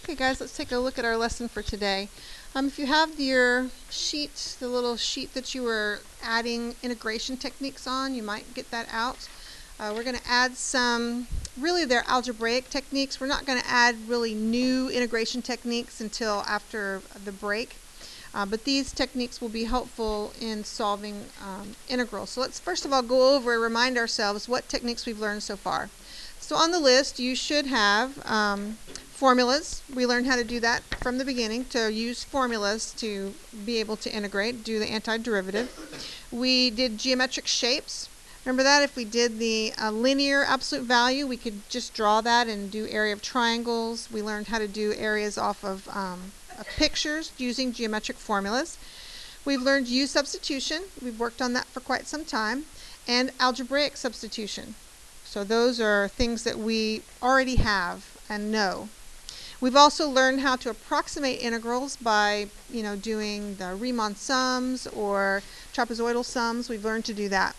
Okay guys, let's take a look at our lesson for today. If you have your sheet, the little sheet that you were adding integration techniques on, you might get that out. We're going to add some, really they're algebraic techniques. We're not going to add really new integration techniques until after the break. But these techniques will be helpful in solving integrals. So let's first of all go over and remind ourselves what techniques we've learned so far. So on the list you should have formulas. We learned how to do that from the beginning, to use formulas to be able to integrate, do the antiderivative. We did geometric shapes. Remember that? If we did the linear absolute value, we could just draw that and do area of triangles. We learned how to do areas off of pictures using geometric formulas. We've learned U substitution. We've worked on that for quite some time. And algebraic substitution. So those are things that we already have and know. We've also learned how to approximate integrals by, doing the Riemann sums or trapezoidal sums. We've learned to do that.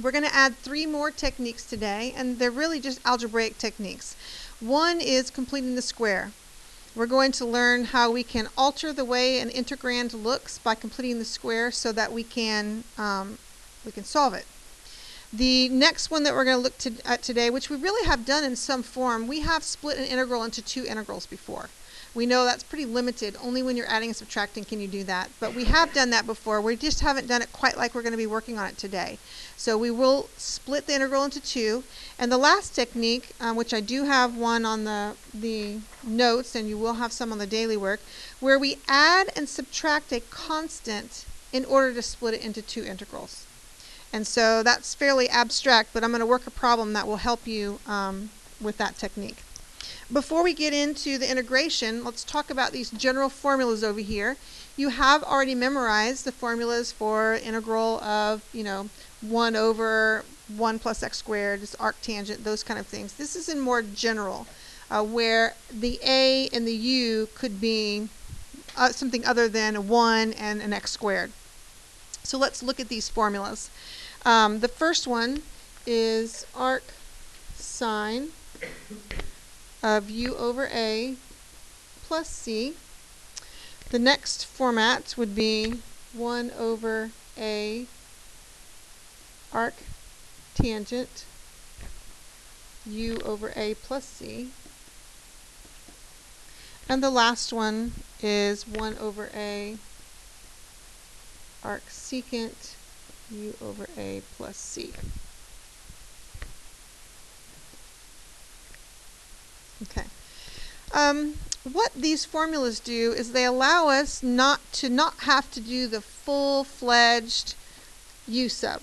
We're going to add 3 more techniques today, and they're really just algebraic techniques. One is completing the square. We're going to learn how we can alter the way an integrand looks by completing the square so that we can solve it. The next one that we're going to look at today, which we really have done in some form, we have split an integral into 2 integrals before. We know that's pretty limited. Only when you're adding and subtracting can you do that. But we have done that before. We just haven't done it quite like we're going to be working on it today. So we will split the integral into 2. And the last technique, which I do have one on the notes, and you will have some on the daily work, where we add and subtract a constant in order to split it into 2 integrals. And so that's fairly abstract, but I'm going to work a problem that will help you with that technique. Before we get into the integration, let's talk about these general formulas over here. You have already memorized the formulas for integral of, 1 over 1 plus x squared, this arctangent, those kind of things. This is in more general, where the a and the u could be something other than a 1 and an x squared. So let's look at these formulas. The first one is arc sine of u over a plus c. The next format would be 1 over a arc tangent u over a plus c. And the last one is 1 over a arc secant u over a plus c. Okay. What these formulas do is they allow us not have to do the full-fledged u sub.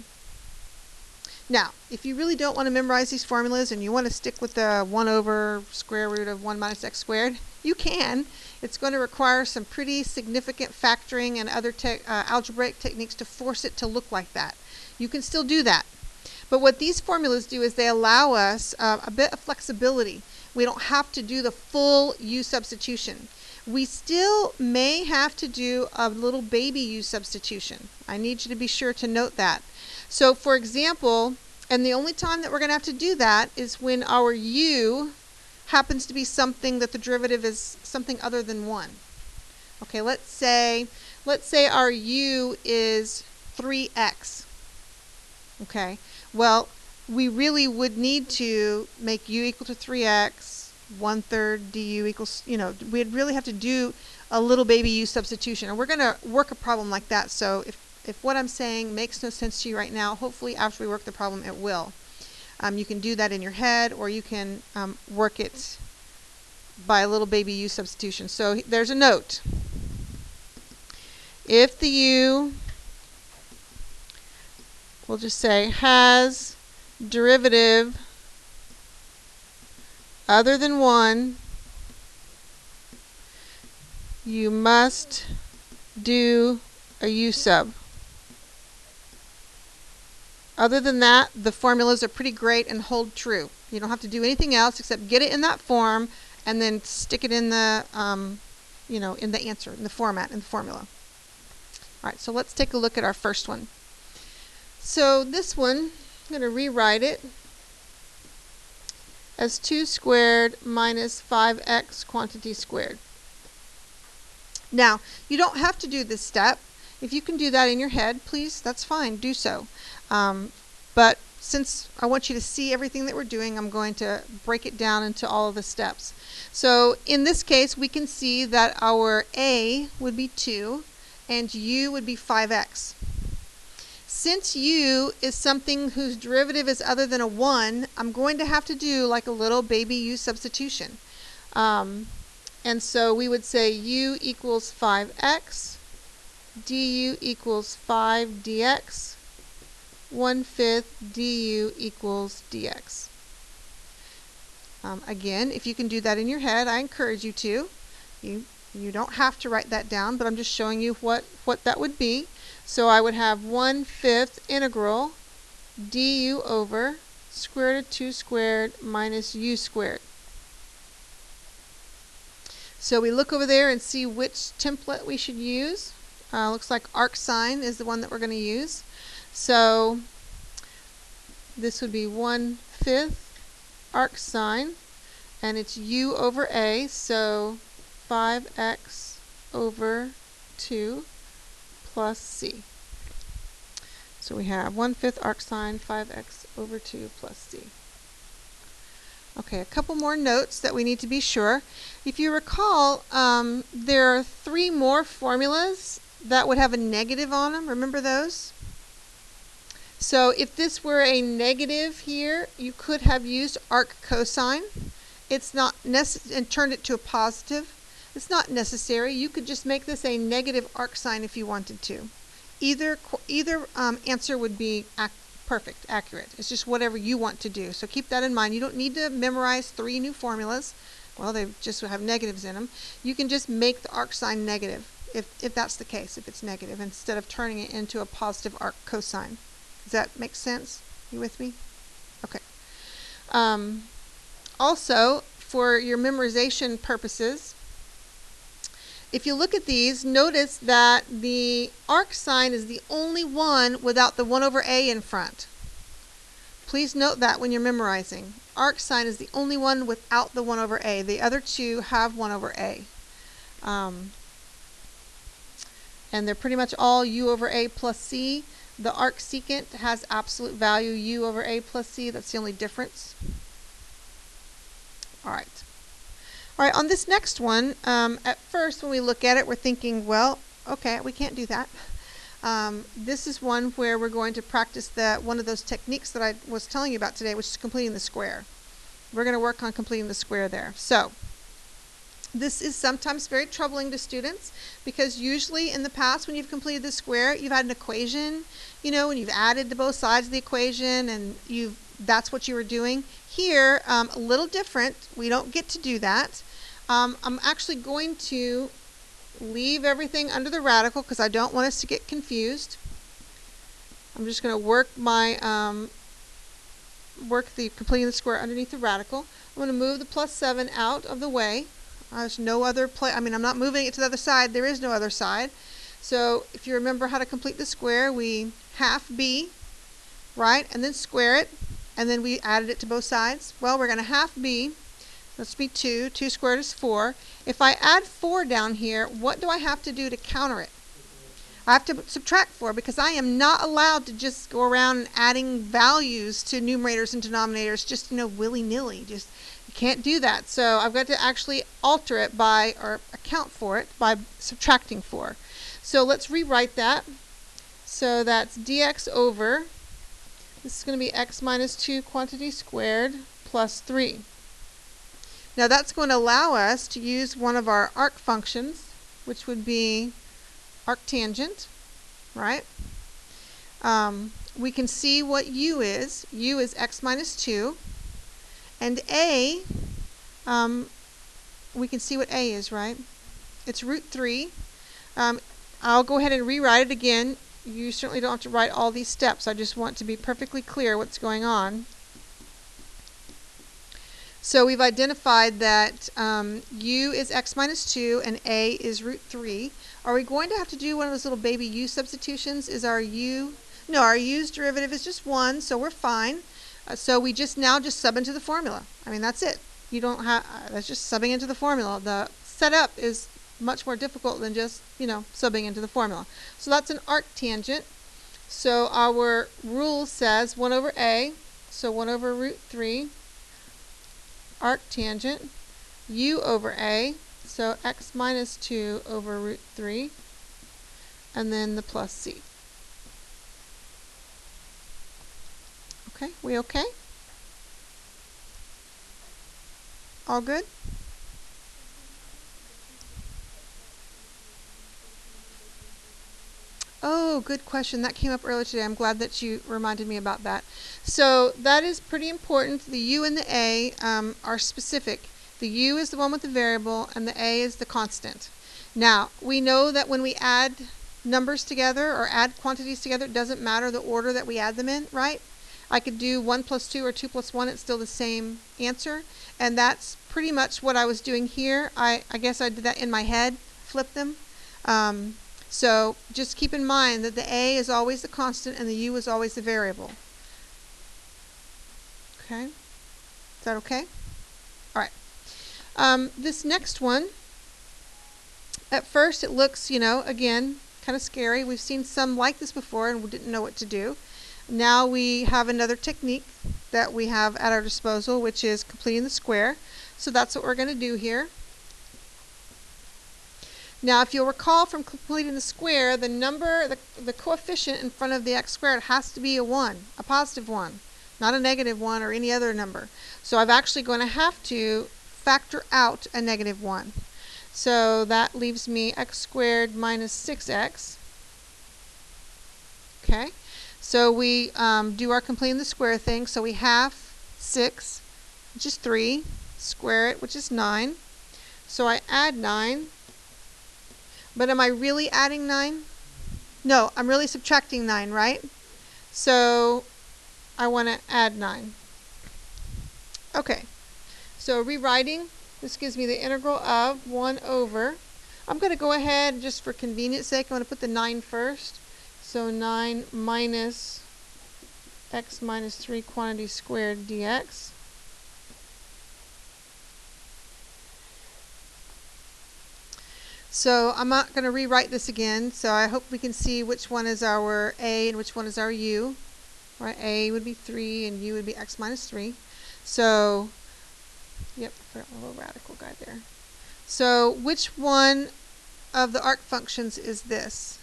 Now, if you really don't want to memorize these formulas and you want to stick with the 1 over square root of 1 minus x squared, you can. It's going to require some pretty significant factoring and other algebraic techniques to force it to look like that. You can still do that. But what these formulas do is they allow us a bit of flexibility. We don't have to do the full u substitution. We still may have to do a little baby u substitution. I need you to be sure to note that. So for example, and the only time that we're going to have to do that is when our u happens to be something that the derivative is something other than 1. Okay, let's say our u is 3x. Okay, well, we really would need to make u equal to 3x, 1/3 du equals, we'd really have to do a little baby u substitution. And we're going to work a problem like that. So if what I'm saying makes no sense to you right now, hopefully after we work the problem it will. You can do that in your head, or you can work it by a little baby u substitution. So there's a note. If the u, we'll just say, has derivative other than 1, you must do a u sub. Other than that, the formulas are pretty great and hold true. You don't have to do anything else except get it in that form and then stick it in the, in the answer, in the format, in the formula. All right, so let's take a look at our first one. So this one, I'm going to rewrite it. as 2 squared minus 5x quantity squared. Now, you don't have to do this step. If you can do that in your head, please, that's fine, do so. But since I want you to see everything that we're doing, I'm going to break it down into all of the steps. So in this case, we can see that our a would be 2 and u would be 5x. Since u is something whose derivative is other than a 1, I'm going to have to do like a little baby u substitution. And so we would say u equals 5x, du equals 5 dx, 1/5 du equals dx. Again, if you can do that in your head, I encourage you to. You don't have to write that down, but I'm just showing you what that would be. So I would have 1/5 integral du over square root of 2 squared minus u squared. So we look over there and see which template we should use. Looks like arcsine is the one that we're going to use. So this would be 1/5 arcsine, and it's u over a, so 5x over 2 plus c. So we have 1/5 arcsine, 5x over 2 plus c. Okay, a couple more notes that we need to be sure. If you recall, there are 3 more formulas that would have a negative on them. Remember those? So if this were a negative here, you could have used arc cosine. It's not and turned it to a positive. It's not necessary. You could just make this a negative arcsine if you wanted to. Either answer would be perfect, accurate. It's just whatever you want to do. So keep that in mind. You don't need to memorize 3 new formulas. Well, they just have negatives in them. You can just make the arcsine negative if that's the case, if it's negative, instead of turning it into a positive arc cosine. Does that make sense? You with me? Okay. Also, for your memorization purposes, if you look at these, notice that the arcsine is the only one without the 1 over a in front. Please note that when you're memorizing. Arcsine is the only one without the 1 over a. The other 2 have 1 over a. And they're pretty much all u over a plus c. The arcsecant has absolute value u over a plus c. That's the only difference. All right. All right, on this next one, at first when we look at it, we're thinking, well, okay, we can't do that. This is one where we're going to practice one of those techniques that I was telling you about today, which is completing the square. We're going to work on completing the square there. So this is sometimes very troubling to students because usually in the past when you've completed the square, you've had an equation, when you've added to both sides of the equation and that's what you were doing. Here, a little different. We don't get to do that. I'm actually going to leave everything under the radical because I don't want us to get confused. I'm just going to work the completing the square underneath the radical. I'm going to move the plus 7 out of the way. There's no other place. I'm not moving it to the other side. There is no other side. So if you remember how to complete the square, we half b, right, and then square it, and then we added it to both sides. Well, we're going to half b. Let's be 2. 2 squared is 4. If I add 4 down here, what do I have to do to counter it? I have to subtract 4 because I am not allowed to just go around adding values to numerators and denominators just, willy-nilly. You can't do that. So I've got to actually alter it or account for it by subtracting 4. So let's rewrite that. So that's dx over, this is going to be x minus 2 quantity squared plus 3. Now that's going to allow us to use one of our arc functions, which would be arctangent, right? We can see what u is. U is x minus 2. And a, we can see what a is, right? It's root 3. I'll go ahead and rewrite it again. You certainly don't have to write all these steps. I just want to be perfectly clear what's going on. So we've identified that u is x minus 2 and a is root 3. Are we going to have to do one of those little baby u substitutions? Is our u, no, our u's derivative is just 1, so we're fine. So we just sub into the formula. I mean, that's it. You don't have, that's just subbing into the formula. The setup is much more difficult than just, subbing into the formula. So that's an arctangent. So our rule says 1 over a, so 1 over root 3, arctangent, u over a, so x minus 2 over root 3, and then the plus c. Okay, we okay? All good? Oh, good question. That came up earlier today. I'm glad that you reminded me about that. So that is pretty important. The u and the a are specific. The u is the one with the variable, and the a is the constant. Now, we know that when we add numbers together or add quantities together, it doesn't matter the order that we add them in, right? I could do 1 plus 2 or 2 plus 1. It's still the same answer. And that's pretty much what I was doing here. I guess I did that in my head, flip them. So just keep in mind that the a is always the constant and the u is always the variable. Okay? Is that okay? All right. This next one, at first it looks, again, kind of scary. We've seen some like this before and we didn't know what to do. Now we have another technique that we have at our disposal, which is completing the square. So that's what we're going to do here. Now, if you'll recall from completing the square, the number, the coefficient in front of the x squared has to be a 1, a positive 1, not a negative 1 or any other number. So I'm actually going to have to factor out a negative 1. So that leaves me x squared minus 6x. Okay. So we do our completing the square thing. So we half 6, which is 3, square it, which is 9. So I add 9. But am I really adding 9? No, I'm really subtracting 9, right? So I want to add 9. Okay. So rewriting, this gives me the integral of 1 over. I'm going to go ahead, just for convenience sake, I'm going to put the 9 first. So 9 minus x minus 3 quantity squared dx. So I'm not going to rewrite this again, so I hope we can see which one is our a and which one is our u. Right, a would be 3 and u would be x minus 3. So, yep, I forgot my little radical guy there. So which one of the arc functions is this?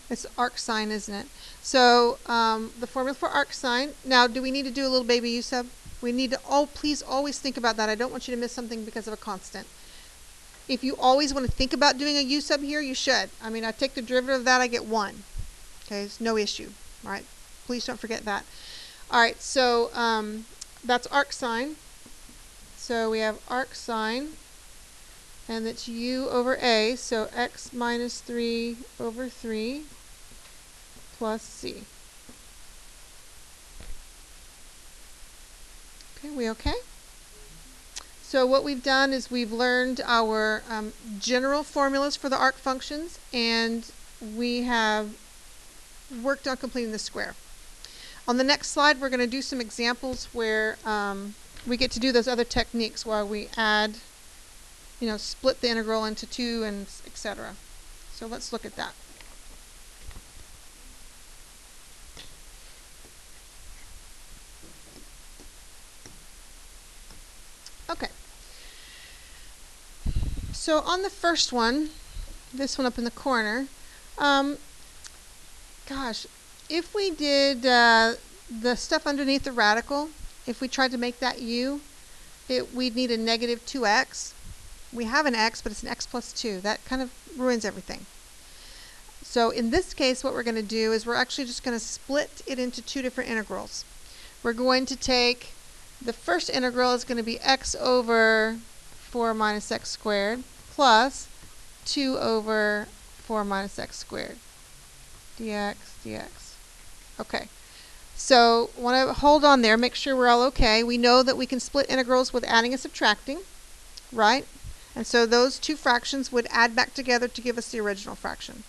It's arc sine, isn't it? So the formula for arc sine. Now, do we need to do a little baby u sub? We need to, please always think about that. I don't want you to miss something because of a constant. If you always want to think about doing a u sub here, you should. I mean, I take the derivative of that, I get 1. Okay, it's no issue. All right, please don't forget that. All right, so that's arc sine. So we have arc sine, and it's u over a, so x minus 3 over 3 plus c. Okay, we okay? So what we've done is we've learned our general formulas for the arc functions, and we have worked on completing the square. On the next slide, we're going to do some examples where we get to do those other techniques while we add, split the integral into 2 and etc. So let's look at that. Okay. So on the first one, this one up in the corner, gosh, if we did the stuff underneath the radical, if we tried to make that u, we'd need a negative 2x. We have an x, but it's an x plus 2. That kind of ruins everything. So in this case, what we're going to do is we're actually just going to split it into 2 different integrals. We're going to take the first integral is going to be x over 4 minus x squared plus 2 over 4 minus x squared dx dx. Okay. So want to hold on there, make sure we're all okay. We know that we can split integrals with adding and subtracting, right? And so those 2 fractions would add back together to give us the original fraction.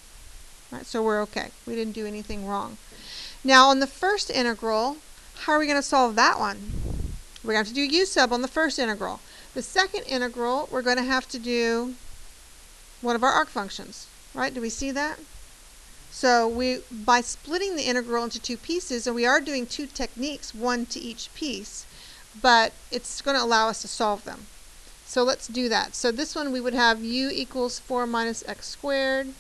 Right? So we're okay. We didn't do anything wrong. Now on the first integral, How are we going to solve that one? We're going to have to do u sub on the first integral. The second integral, we're going to have to do one of our arc functions, right? Do we see that? So by splitting the integral into two pieces, and we are doing two techniques, one to each piece, but it's going to allow us to solve them. So let's do that. So this one we would have u equals 4 minus x squared,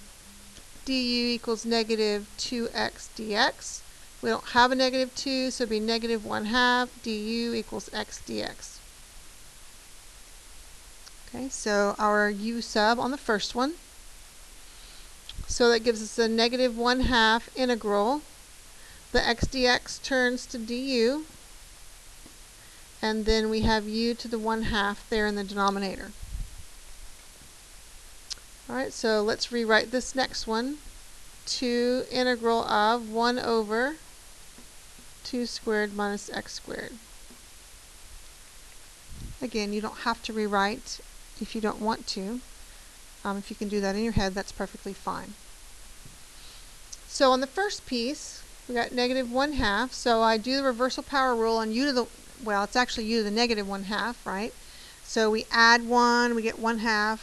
du equals negative 2x dx. We don't have a negative 2, so it would be negative 1/2 du equals x dx. Okay, so our u sub on the first one. So that gives us a negative 1/2 integral. The x dx turns to du. And then we have u to the 1/2 there in the denominator. Alright, so let's rewrite this next one. 2 integral of 1 over 2 squared minus x squared. Again, you don't have to rewrite if you don't want to. If you can do that in your head, that's perfectly fine. So on the first piece, we got negative 1/2. So I do the reversal power rule on u to the, well, it's actually u to the negative 1/2, right? So we add 1, we get 1/2,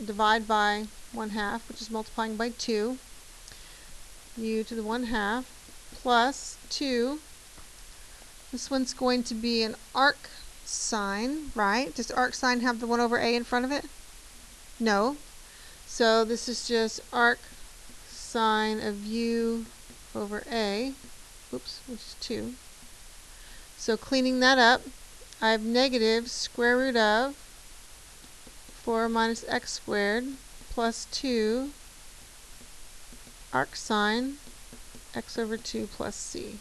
divide by 1/2, which is multiplying by 2. U to the 1/2 plus 2. This one's going to be an arc sine, right? Does arc sine have the 1 over a in front of it? No. So this is just arc sine of u over a, oops, which is 2. So cleaning that up, I have negative square root of 4 minus x squared plus 2 arc sine x over 2 plus c.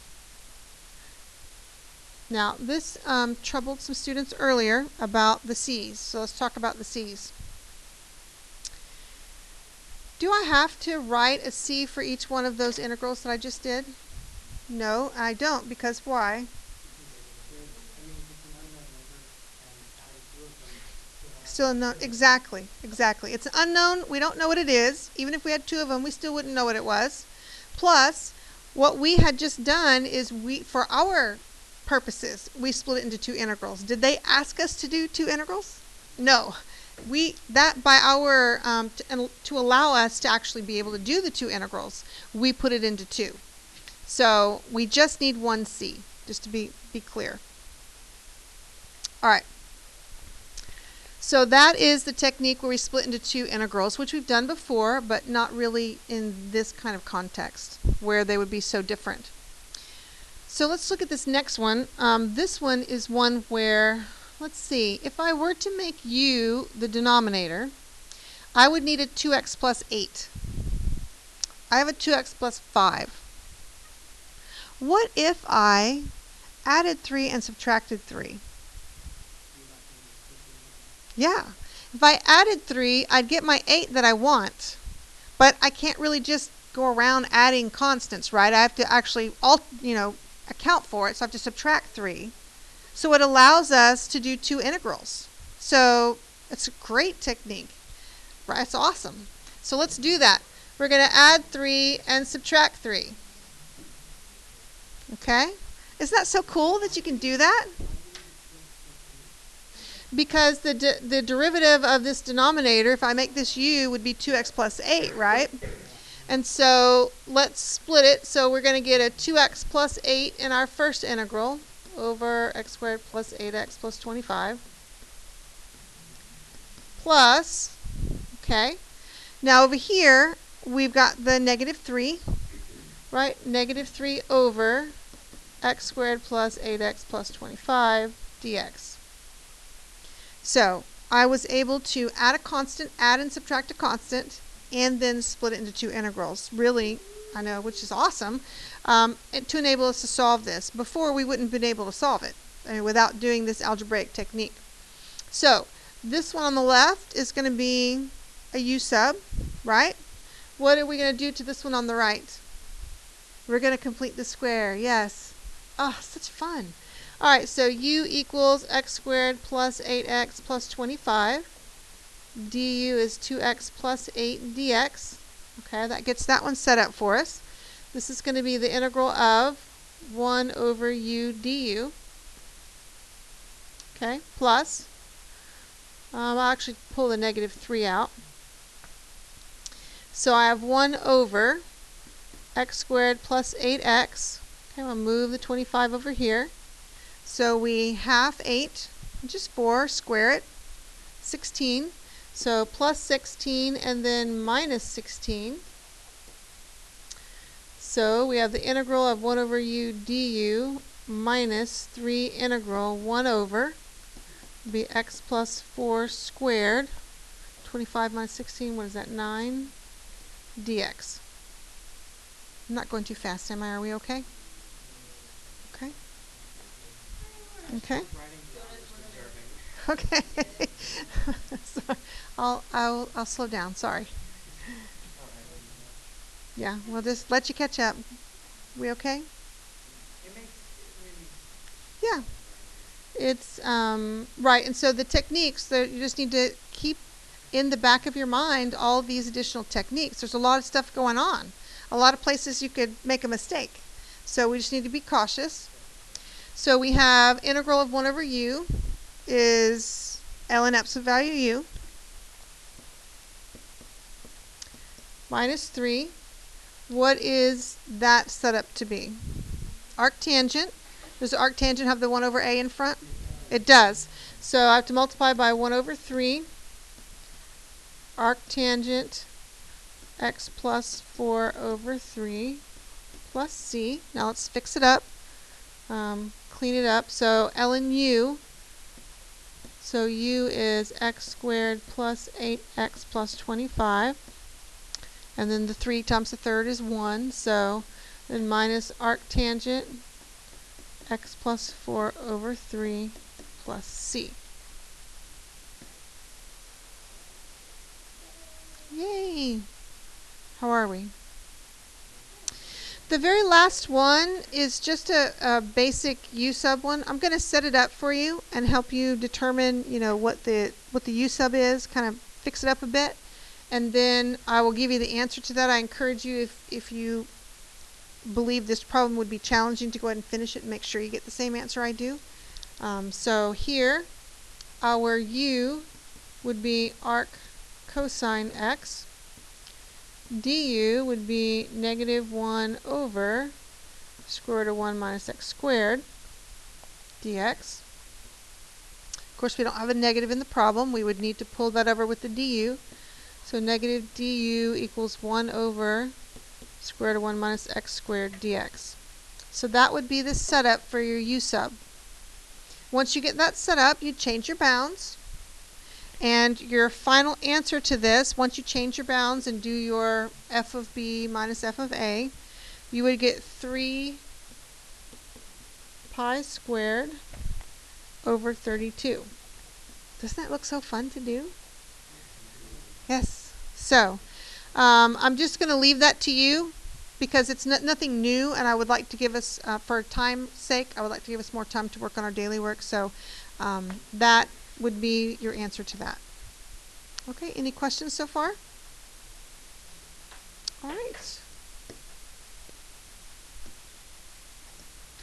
Now this troubled some students earlier about the c's, so let's talk about the c's. Do I have to write a c for each one of those integrals that I just did? No, I don't, because why? Still unknown. Exactly. It's an unknown. We don't know what it is. Even if we had two of them, we still wouldn't know what it was. Plus, what we had just done is for our purposes, we split it into two integrals. Did they ask us to do two integrals? No. By our to allow us to actually be able to do the two integrals, we put it into two. So we just need one c, just to be clear. All right. So that is the technique where we split into two integrals, which we've done before, but not really in this kind of context where they would be so different. So let's look at this next one. This one is one where, let's see, if I were to make u the denominator, I would need a 2x plus 8. I have a 2x plus 5. What if I added 3 and subtracted 3? Yeah. If I added 3, I'd get my 8 that I want. But I can't really just go around adding constants, right? I have to actually account for it, so I have to subtract 3. So it allows us to do two integrals. So it's a great technique. Right? It's awesome. So let's do that. We're going to add 3 and subtract 3. Okay? Isn't that so cool that you can do that? Because the derivative of this denominator, if I make this u, would be 2x plus 8, right? And so let's split it. So we're going to get a 2x plus 8 in our first integral over x squared plus 8x plus 25. Plus, okay. Now over here, we've got the negative 3, right? Negative 3 over x squared plus 8x plus 25 dx. So I was able to add a constant, add and subtract a constant, and then split it into two integrals. Really, I know, which is awesome, to enable us to solve this. Before, we wouldn't have been able to solve it without doing this algebraic technique. So this one on the left is going to be a u sub, right? What are we going to do to this one on the right? We're going to complete the square, yes. Oh, such fun. All right, so u equals x squared plus 8x plus 25. Du is 2x plus 8 dx. Okay, that gets that one set up for us. This is going to be the integral of 1 over u du. Okay, plus, I'll actually pull the negative 3 out. So I have 1 over x squared plus 8x. Okay, I'll move the 25 over here. So we half 8, which is 4, square it, 16. So plus 16 and then minus 16. So we have the integral of 1 over u du minus 3 integral 1 over be x plus 4 squared. 25 minus 16, what is that, 9 dx. I'm not going too fast, am I? Are we okay? Okay. Okay. Okay. Sorry. I'll slow down. Sorry. Yeah, we'll just let you catch up. We okay? Yeah. It's right, and so the techniques that you just need to keep in the back of your mind all of these additional techniques. There's a lot of stuff going on. A lot of places you could make a mistake. So we just need to be cautious. So we have integral of 1 over u is ln absolute value u minus 3. What is that set up to be? Arctangent. Does the arctangent have the 1 over a in front? It does. So I have to multiply by 1 over 3. Arctangent x plus 4 over 3 plus c. Now let's fix it up. Clean it up. So ln u. So u is x squared plus 8x plus 25. And then the 3 times the third is 1. So then minus arctangent x plus 4 over 3 plus c. Yay! How are we? The very last one is just a basic u sub one. I'm going to set it up for you and help you determine, what the u sub is, kind of fix it up a bit. And then I will give you the answer to that. I encourage you, if you believe this problem would be challenging, to go ahead and finish it and make sure you get the same answer I do. So here, our u would be arc cosine x. Du would be negative 1 over square root of 1 minus x squared dx. Of course, we don't have a negative in the problem. We would need to pull that over with the du. So negative du equals 1 over square root of 1 minus x squared dx. So that would be the setup for your u sub. Once you get that set up, you change your bounds. And your final answer to this, once you change your bounds and do your f of b minus f of a, you would get 3 pi squared over 32. Doesn't that look so fun to do? Yes. So I'm just going to leave that to you because it's nothing new, and I would like to give us, for time's sake, I would like to give us more time to work on our daily work. So that would be your answer to that. Okay, any questions so far? All right.